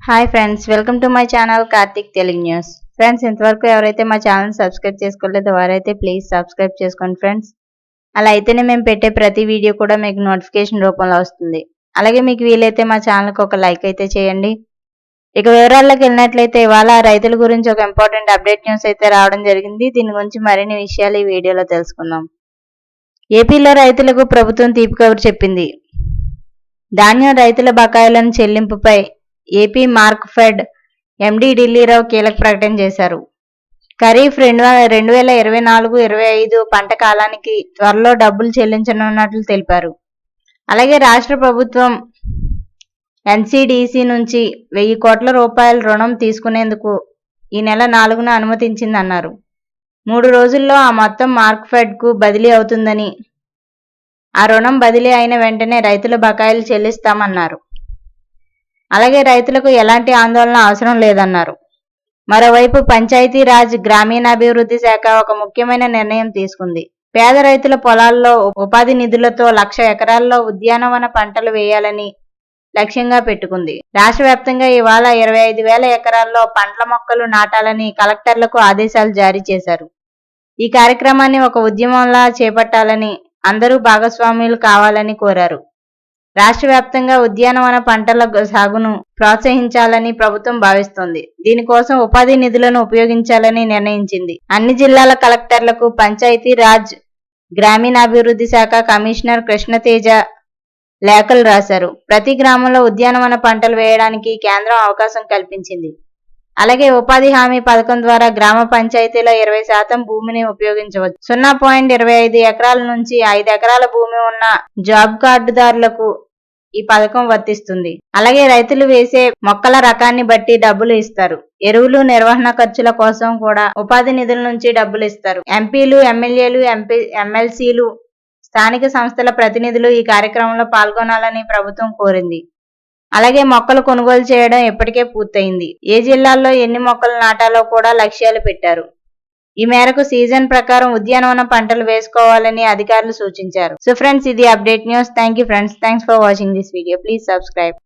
Hi friends, welcome to my channel Karthik Telugu news. Friends, ఇంతవరకు ఎవరైతే మా ఛానల్ సబ్స్క్రైబ్ చేసుకోలేదో వారైతే ప్లీజ్ సబ్స్క్రైబ్ చేసుకోండి ఫ్రెండ్స్. అలా అయితేనే మేము పెట్టే ప్రతి వీడియో కూడా మీకు నోటిఫికేషన్ రూపంలో వస్తుంది. అలాగే మీకు వీలైతే మా ఛానల్కి ఒక లైక్ అయితే చేయండి. ఇక వివరాల్లోకి వెళ్ళినట్లయితే ఇవాళ రైతుల గురించి ఒక ఇంపార్టెంట్ అప్డేట్ న్యూస్ అయితే రావడం జరిగింది. దీని గురించి మరిన్ని విషయాలు ఈ వీడియోలో తెలుసుకుందాం. ఏపీలో రైతులకు ప్రభుత్వం తీపి కబురు చెప్పింది. ధాన్యం రైతుల బకాయిలను చెల్లింపుపై ఏపీ మార్క్ఫెడ్ ఎండీ ఢిల్లీరావు కీలక ప్రకటన చేశారు. ఖరీఫ్ 2024-25 పంట కాలానికి త్వరలో డబ్బులు చెల్లించనున్నట్లు తెలిపారు. అలాగే రాష్ట్ర ప్రభుత్వం ఎన్సీడీసీ నుంచి 1000 కోట్ల రూపాయల రుణం తీసుకునేందుకు ఈ నెల 4న అనుమతించిందన్నారు. 3 రోజుల్లో ఆ మొత్తం మార్క్ఫెడ్కు బదిలీ అవుతుందని, ఆ రుణం బదిలీ అయిన వెంటనే రైతుల బకాయిలు చెల్లిస్తామన్నారు. అలాగే రైతులకు ఎలాంటి ఆందోళన అవసరం లేదన్నారు. మరోవైపు పంచాయతీరాజ్ గ్రామీణాభివృద్ధి శాఖ ఒక ముఖ్యమైన నిర్ణయం తీసుకుంది. పేద రైతుల పొలాల్లో ఉపాధి నిధులతో 1,00,000 ఎకరాల్లో ఉద్యానవన పంటలు వేయాలని లక్ష్యంగా పెట్టుకుంది. రాష్ట్ర వ్యాప్తంగా ఇవాళ 25,000 ఎకరాల్లో పండ్ల మొక్కలు నాటాలని కలెక్టర్లకు ఆదేశాలు జారీ చేశారు. ఈ కార్యక్రమాన్ని ఒక ఉద్యమంలా చేపట్టాలని, అందరూ భాగస్వాములు కావాలని కోరారు. రాష్ట్ర వ్యాప్తంగా ఉద్యానవన పంటల సాగును ప్రోత్సహించాలని ప్రభుత్వం భావిస్తోంది. దీనికోసం ఉపాధి నిధులను ఉపయోగించాలని నిర్ణయించింది. అన్ని జిల్లాల కలెక్టర్లకు పంచాయతీ రాజ్ గ్రామీణాభివృద్ధి శాఖ కమిషనర్ కృష్ణతేజ లేఖలు రాశారు. ప్రతి గ్రామంలో ఉద్యానవన పంటలు వేయడానికి కేంద్రం అవకాశం కల్పించింది. అలాగే ఉపాధి హామీ పథకం ద్వారా గ్రామ పంచాయతీలో 20% భూమిని ఉపయోగించవచ్చు. 0.25 ఎకరాల నుంచి 5 ఎకరాల భూమి ఉన్న జాబ్ కార్డుదారులకు ఈ పథకం వర్తిస్తుంది. అలాగే రైతులు వేసే మొక్కల రకాన్ని బట్టి డబ్బులు ఇస్తారు. ఎరువులు, నిర్వహణ ఖర్చుల కోసం కూడా ఉపాధి నిధుల నుంచి డబ్బులు ఇస్తారు. ఎంపీలు, ఎమ్మెల్యేలు, ఎమ్మెల్సీలు, స్థానిక సంస్థల ప్రతినిధులు ఈ కార్యక్రమంలో పాల్గొనాలని ప్రభుత్వం కోరింది. అలాగే మొక్కలు కొనుగోలు చేయడం ఇప్పటికే పూర్తయింది. ఏ జిల్లాల్లో ఎన్ని మొక్కలు నాటాలో కూడా లక్ష్యాలు పెట్టారు. ఈ మేరకు సీజన్ ప్రకారం ఉద్యానవన పంటలు వేసుకోవాలని అధికారులు సూచించారు. సో ఫ్రెండ్స్, ఇది update news. Thank you friends. Thanks for watching this video. Please subscribe.